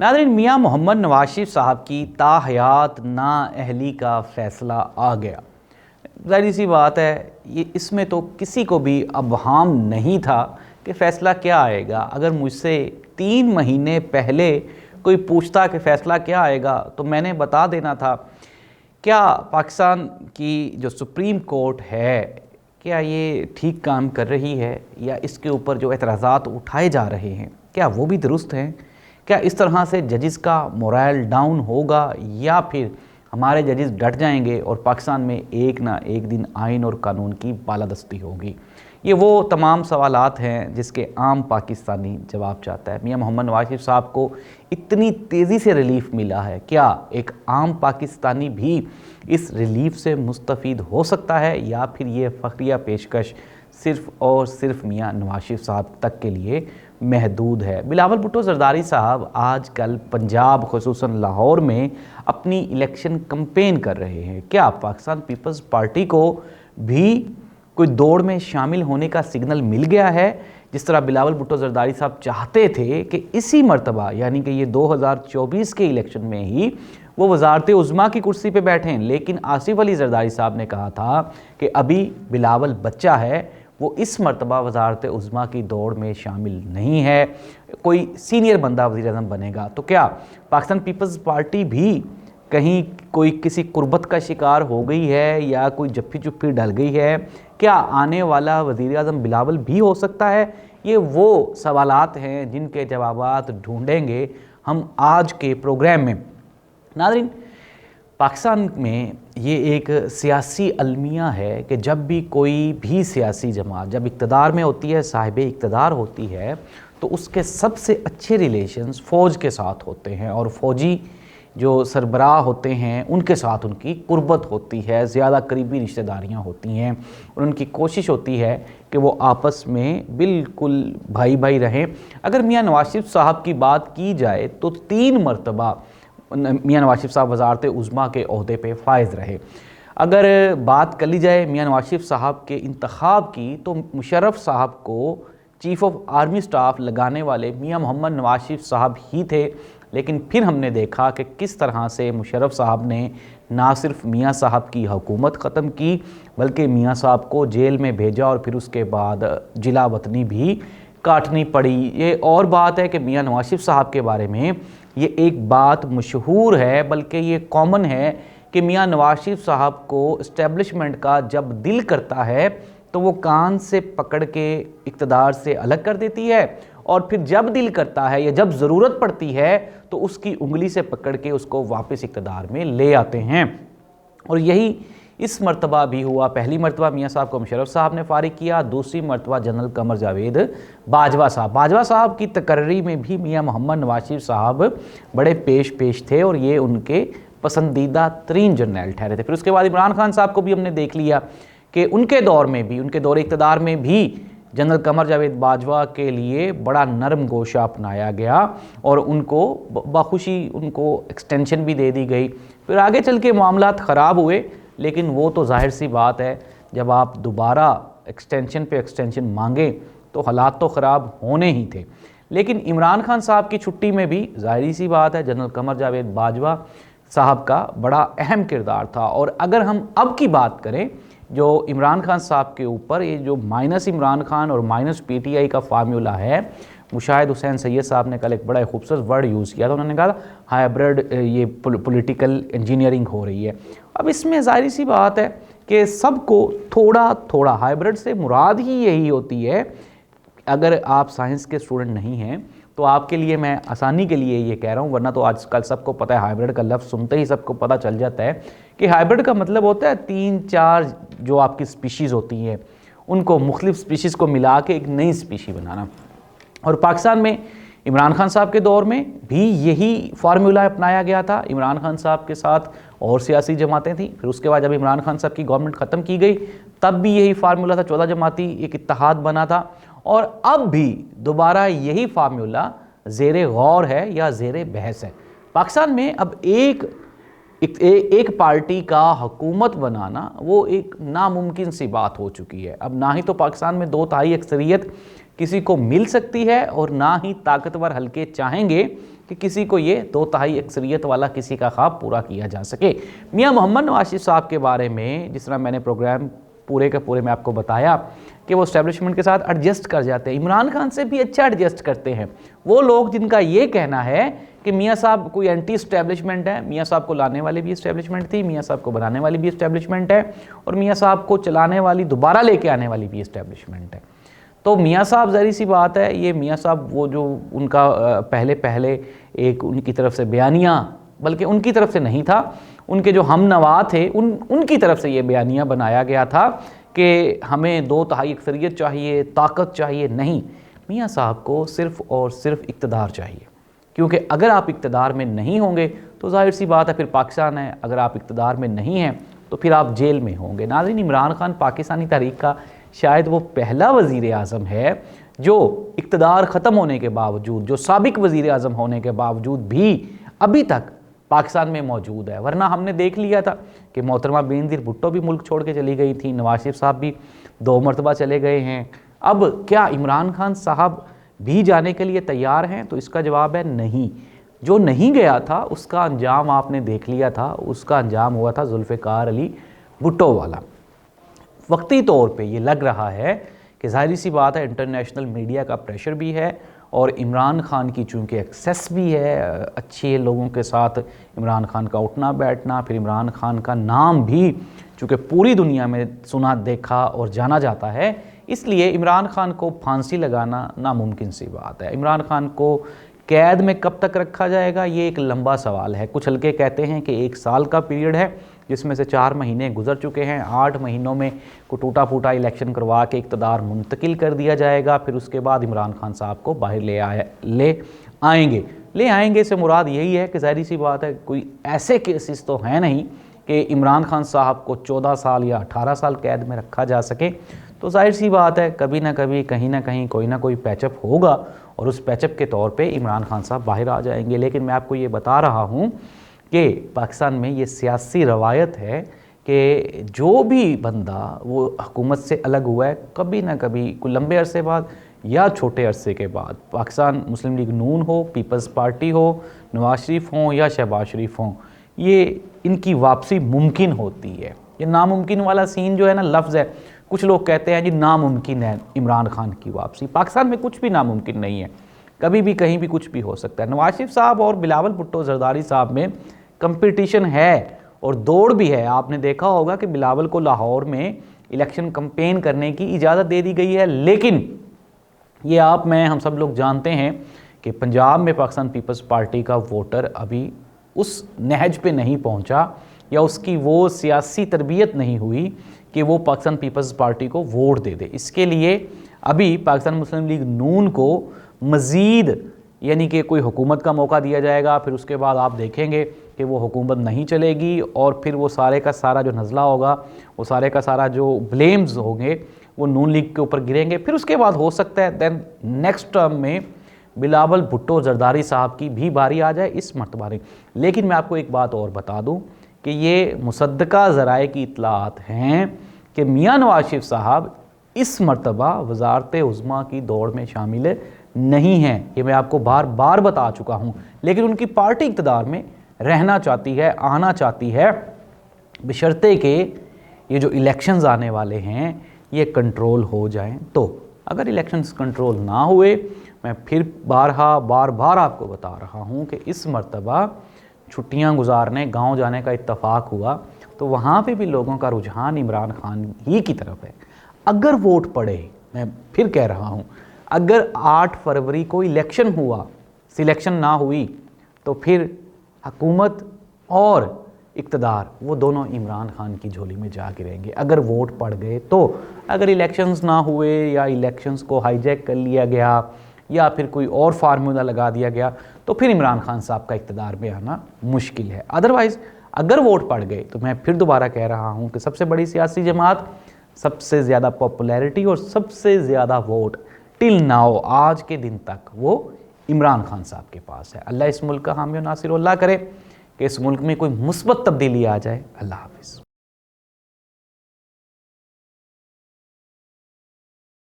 ناظرین، میاں محمد نواز شریف صاحب کی تاحیات نااہلی کا فیصلہ آ گیا۔ ظاہر سی بات ہے، اس میں تو کسی کو بھی ابہام نہیں تھا کہ فیصلہ کیا آئے گا۔ اگر مجھ سے 3 مہینے پہلے کوئی پوچھتا کہ فیصلہ کیا آئے گا تو میں نے بتا دینا تھا۔ کیا پاکستان کی جو سپریم کورٹ ہے، کیا یہ ٹھیک کام کر رہی ہے، یا اس کے اوپر جو اعتراضات اٹھائے جا رہے ہیں کیا وہ بھی درست ہیں؟ کیا اس طرح سے ججز کا مورائل ڈاؤن ہوگا، یا پھر ہمارے ججز ڈٹ جائیں گے اور پاکستان میں ایک نہ ایک دن آئین اور قانون کی بالادستی ہوگی؟ یہ وہ تمام سوالات ہیں جس کے عام پاکستانی جواب چاہتا ہے۔ میاں محمد نواز شریف صاحب کو اتنی تیزی سے ریلیف ملا ہے، کیا ایک عام پاکستانی بھی اس ریلیف سے مستفید ہو سکتا ہے، یا پھر یہ فخریہ پیشکش صرف اور صرف میاں نواز شریف صاحب تک کے لیے محدود ہے؟ بلاول بھٹو زرداری صاحب آج کل پنجاب خصوصاً لاہور میں اپنی الیکشن کمپین کر رہے ہیں۔ کیا پاکستان پیپلز پارٹی کو بھی کوئی دوڑ میں شامل ہونے کا سگنل مل گیا ہے؟ جس طرح بلاول بھٹو زرداری صاحب چاہتے تھے کہ اسی مرتبہ، یعنی کہ یہ 2024 کے الیکشن میں ہی وہ وزارت عظمیٰ کی کرسی پہ بیٹھیں، لیکن آصف علی زرداری صاحب نے کہا تھا کہ ابھی بلاول بچہ ہے، وہ اس مرتبہ وزارت عظمیٰ کی دوڑ میں شامل نہیں ہے، کوئی سینئر بندہ وزیر اعظم بنے گا۔ تو کیا پاکستان پیپلز پارٹی بھی کہیں کوئی کسی قربت کا شکار ہو گئی ہے، یا کوئی جپھی چپھی ڈل گئی ہے؟ کیا آنے والا وزیر اعظم بلاول بھی ہو سکتا ہے؟ یہ وہ سوالات ہیں جن کے جوابات ڈھونڈیں گے ہم آج کے پروگرام میں۔ ناظرین، پاکستان میں یہ ایک سیاسی المیہ ہے کہ جب بھی کوئی بھی سیاسی جماعت جب اقتدار میں ہوتی ہے، صاحب اقتدار ہوتی ہے، تو اس کے سب سے اچھے ریلیشنز فوج کے ساتھ ہوتے ہیں، اور فوجی جو سربراہ ہوتے ہیں ان کے ساتھ ان کی قربت ہوتی ہے، زیادہ قریبی رشتہ داریاں ہوتی ہیں، اور ان کی کوشش ہوتی ہے کہ وہ آپس میں بالکل بھائی بھائی رہیں۔ اگر میاں نواز شریف صاحب کی بات کی جائے تو 3 مرتبہ میاں نواز شریف صاحب وزارت عظمیٰ کے عہدے پہ فائز رہے۔ اگر بات کر لی جائے میاں نواز شریف صاحب کے انتخاب کی، تو مشرف صاحب کو چیف آف آرمی سٹاف لگانے والے میاں محمد نواز شریف صاحب ہی تھے، لیکن پھر ہم نے دیکھا کہ کس طرح سے مشرف صاحب نے نہ صرف میاں صاحب کی حکومت ختم کی، بلکہ میاں صاحب کو جیل میں بھیجا، اور پھر اس کے بعد جلا وطنی بھی کاٹنی پڑی۔ یہ اور بات ہے کہ میاں نواز شریف صاحب کے بارے میں یہ ایک بات مشہور ہے، بلکہ یہ کامن ہے، کہ میاں نواز شریف صاحب کو اسٹیبلشمنٹ کا جب دل کرتا ہے تو وہ کان سے پکڑ کے اقتدار سے الگ کر دیتی ہے، اور پھر جب دل کرتا ہے یا جب ضرورت پڑتی ہے تو اس کی انگلی سے پکڑ کے اس کو واپس اقتدار میں لے آتے ہیں۔ اور یہی اس مرتبہ بھی ہوا۔ پہلی مرتبہ میاں صاحب کو مشرف صاحب نے فارغ کیا، دوسری مرتبہ جنرل قمر جاوید باجوہ صاحب کی تقرری میں بھی میاں محمد نواز شریف صاحب بڑے پیش تھے، اور یہ ان کے پسندیدہ ترین جرنیل ٹھہرے تھے۔ پھر اس کے بعد عمران خان صاحب کو بھی ہم نے دیکھ لیا کہ ان کے دور میں بھی، ان کے دور اقتدار میں بھی جنرل قمر جاوید باجوہ کے لیے بڑا نرم گوشہ اپنایا گیا، اور ان کو بخوشی ان کو ایکسٹینشن بھی دے دی گئی۔ پھر آگے چل کے معاملات خراب ہوئے، لیکن وہ تو ظاہر سی بات ہے، جب آپ دوبارہ ایکسٹینشن پہ ایکسٹینشن مانگیں تو حالات تو خراب ہونے ہی تھے۔ لیکن عمران خان صاحب کی چھٹی میں بھی ظاہری سی بات ہے جنرل قمر جاوید باجوہ صاحب کا بڑا اہم کردار تھا۔ اور اگر ہم اب کی بات کریں، جو عمران خان صاحب کے اوپر یہ جو مائنس عمران خان اور مائنس پی ٹی آئی کا فارمولہ ہے، مشاہد حسین سید صاحب نے کل ایک بڑا خوبصورت ورڈ یوز کیا تھا، انہوں نے کہا ہائبرڈ یہ پولیٹیکل انجینئرنگ ہو رہی ہے۔ اب اس میں ظاہری سی بات ہے کہ سب کو تھوڑا تھوڑا، ہائبرڈ سے مراد ہی یہی ہوتی ہے۔ اگر آپ سائنس کے اسٹوڈنٹ نہیں ہیں تو آپ کے لیے میں آسانی کے لیے یہ کہہ رہا ہوں، ورنہ تو آج کل سب کو پتہ ہے، ہائبرڈ کا لفظ سنتے ہی سب کو پتہ چل جاتا ہے کہ ہائبرڈ کا مطلب ہوتا ہے 3-4 جو آپ کی سپیشیز ہوتی ہیں ان کو، مختلف سپیشیز کو ملا کے ایک نئی سپیشی بنانا۔ اور پاکستان میں عمران خان صاحب کے دور میں بھی یہی فارمولہ اپنایا گیا تھا۔ عمران خان صاحب کے ساتھ اور سیاسی جماعتیں تھیں، پھر اس کے بعد جب عمران خان صاحب کی گورنمنٹ ختم کی گئی تب بھی یہی فارمولہ تھا، 14 جماعتی ایک اتحاد بنا تھا، اور اب بھی دوبارہ یہی فارمولہ زیر غور ہے یا زیر بحث ہے۔ پاکستان میں اب ایک پارٹی کا حکومت بنانا وہ ایک ناممکن سی بات ہو چکی ہے۔ اب نہ ہی تو پاکستان میں 2/3 اکثریت کسی کو مل سکتی ہے، اور نہ ہی طاقتور حلقے چاہیں گے کہ کسی کو یہ 2/3 اکثریت والا کسی کا خواب پورا کیا جا سکے۔ میاں محمد نواز شریف صاحب کے بارے میں جس طرح میں نے پروگرام پورے کے پورے میں آپ کو بتایا کہ وہ اسٹیبلشمنٹ کے ساتھ ایڈجسٹ کر جاتے ہیں، عمران خان سے بھی اچھا ایڈجسٹ کرتے ہیں۔ وہ لوگ جن کا یہ کہنا ہے کہ میاں صاحب کوئی اینٹی اسٹیبلشمنٹ ہے، میاں صاحب کو لانے والی بھی اسٹیبلشمنٹ تھی، میاں صاحب کو بنانے والی بھی اسٹیبلشمنٹ ہے، اور میاں صاحب کو چلانے والی دوبارہ لے کے آنے والی بھی اسٹیبلشمنٹ ہے۔ تو میاں صاحب ظاہر سی بات ہے، یہ میاں صاحب وہ جو ان کا پہلے ایک ان کی طرف سے بیانیہ، بلکہ ان کی طرف سے نہیں تھا، ان کے جو ہم نوا تھے ان کی طرف سے یہ بیانیہ بنایا گیا تھا کہ ہمیں 2/3 اکثریت چاہیے، طاقت چاہیے۔ نہیں، میاں صاحب کو صرف اور صرف اقتدار چاہیے، کیونکہ اگر آپ اقتدار میں نہیں ہوں گے تو ظاہر سی بات ہے پھر پاکستان ہے، اگر آپ اقتدار میں نہیں ہیں تو پھر آپ جیل میں ہوں گے۔ ناظرین، عمران خان پاکستانی تاریخ کا شاید وہ پہلا وزیر اعظم ہے جو اقتدار ختم ہونے کے باوجود، جو سابق وزیر اعظم ہونے کے باوجود بھی ابھی تک پاکستان میں موجود ہے۔ ورنہ ہم نے دیکھ لیا تھا کہ محترمہ بینظیر بھٹو بھی ملک چھوڑ کے چلی گئی تھی، نواز شریف صاحب بھی 2 مرتبہ چلے گئے ہیں۔ اب کیا عمران خان صاحب بھی جانے کے لیے تیار ہیں؟ تو اس کا جواب ہے نہیں۔ جو نہیں گیا تھا اس کا انجام آپ نے دیکھ لیا تھا، اس کا انجام ہوا تھا ذوالفقار علی بھٹو والا۔ وقتی طور پہ یہ لگ رہا ہے کہ ظاہری سی بات ہے انٹرنیشنل میڈیا کا پریشر بھی ہے، اور عمران خان کی چونکہ ایکسیس بھی ہے، اچھے لوگوں کے ساتھ عمران خان کا اٹھنا بیٹھنا، پھر عمران خان کا نام بھی چونکہ پوری دنیا میں سنا دیکھا اور جانا جاتا ہے، اس لیے عمران خان کو پھانسی لگانا ناممکن سی بات ہے۔ عمران خان کو قید میں کب تک رکھا جائے گا، یہ ایک لمبا سوال ہے۔ کچھ حلقے کہتے ہیں کہ 1 سال کا پیریڈ ہے، جس میں سے 4 مہینے گزر چکے ہیں، 8 مہینوں میں کو ٹوٹا پھوٹا الیکشن کروا کے اقتدار منتقل کر دیا جائے گا، پھر اس کے بعد عمران خان صاحب کو باہر لے آئیں گے سے مراد یہی ہے کہ ظاہری سی بات ہے کوئی ایسے کیسز تو ہیں نہیں کہ عمران خان صاحب کو 14 سال یا 18 سال قید میں رکھا جا سکے۔ تو ظاہر سی بات ہے کبھی نہ کبھی کہیں نہ کہیں کوئی نہ کوئی پیچ اپ ہوگا، اور اس پیچ اپ کے طور پہ عمران خان صاحب باہر آ جائیں گے۔ لیکن میں آپ کو یہ بتا رہا ہوں کہ پاکستان میں یہ سیاسی روایت ہے کہ جو بھی بندہ وہ حکومت سے الگ ہوا ہے، کبھی نہ کبھی کوئی لمبے عرصے بعد یا چھوٹے عرصے کے بعد، پاکستان مسلم لیگ نون ہو، پیپلز پارٹی ہو، نواز شریف ہوں یا شہباز شریف ہوں، یہ ان کی واپسی ممکن ہوتی ہے۔ یہ ناممکن والا سین جو ہے نا، لفظ ہے، کچھ لوگ کہتے ہیں جی ناممکن ہے عمران خان کی واپسی۔ پاکستان میں کچھ بھی ناممکن نہیں ہے، کبھی بھی کہیں بھی کچھ بھی ہو سکتا ہے۔ نواز شریف صاحب اور بلاول بھٹو زرداری صاحب میں کمپٹیشن ہے اور دوڑ بھی ہے۔ آپ نے دیکھا ہوگا کہ بلاول کو لاہور میں الیکشن کمپین کرنے کی اجازت دے دی گئی ہے، لیکن یہ ہم سب لوگ جانتے ہیں کہ پنجاب میں پاکستان پیپلز پارٹی کا ووٹر ابھی اس نہج پہ نہیں پہنچا، یا اس کی وہ سیاسی تربیت نہیں ہوئی کہ وہ پاکستان پیپلز پارٹی کو ووٹ دے دے۔ اس کے لیے ابھی پاکستان مسلم لیگ نون کو مزید یعنی کہ کوئی حکومت کا موقع دیا جائے گا، پھر اس کے بعد آپ دیکھیں گے کہ وہ حکومت نہیں چلے گی، اور پھر وہ سارے کا سارا جو نزلہ ہوگا، وہ سارے کا سارا جو بلیمز ہوں گے وہ نون لیگ کے اوپر گریں گے۔ پھر اس کے بعد ہو سکتا ہے دین نیکسٹ ٹرم میں بلاول بھٹو زرداری صاحب کی بھی باری آ جائے، اس مرتبہ نہیں۔ لیکن میں آپ کو ایک بات اور بتا دوں کہ یہ مصدقہ ذرائع کی اطلاعات ہیں کہ میاں نواز شریف صاحب اس مرتبہ وزارت عظمیٰ کی دوڑ میں شامل نہیں ہیں۔ یہ میں آپ کو بار بار بتا چکا ہوں، لیکن ان کی پارٹی اقتدار میں رہنا چاہتی ہے، آنا چاہتی ہے، بشرطے کہ یہ جو الیکشنز آنے والے ہیں یہ کنٹرول ہو جائیں۔ تو اگر الیکشنز کنٹرول نہ ہوئے، میں پھر بار بار آپ کو بتا رہا ہوں کہ اس مرتبہ چھٹیاں گزارنے گاؤں جانے کا اتفاق ہوا تو وہاں پہ بھی لوگوں کا رجحان عمران خان ہی کی طرف ہے۔ اگر ووٹ پڑے، میں پھر کہہ رہا ہوں، اگر 8 فروری کو الیکشن ہوا، سلیکشن نہ ہوئی، تو پھر حکومت اور اقتدار وہ دونوں عمران خان کی جھولی میں جا گریں گے اگر ووٹ پڑ گئے تو۔ اگر الیکشنز نہ ہوئے یا الیکشنز کو ہائی جیک کر لیا گیا یا پھر کوئی اور فارمولا لگا دیا گیا تو پھر عمران خان صاحب کا اقتدار میں آنا مشکل ہے۔ ادروائز اگر ووٹ پڑ گئے تو میں پھر دوبارہ کہہ رہا ہوں کہ سب سے بڑی سیاسی جماعت، سب سے زیادہ پاپولیرٹی اور سب سے زیادہ ووٹ ٹل ناؤ، آج کے دن تک، وہ عمران خان صاحب کے پاس ہے۔ اللہ اس ملک کا حامی و ناصر، اللہ کرے کہ اس ملک میں کوئی مثبت تبدیلی آ جائے۔ اللہ حافظ۔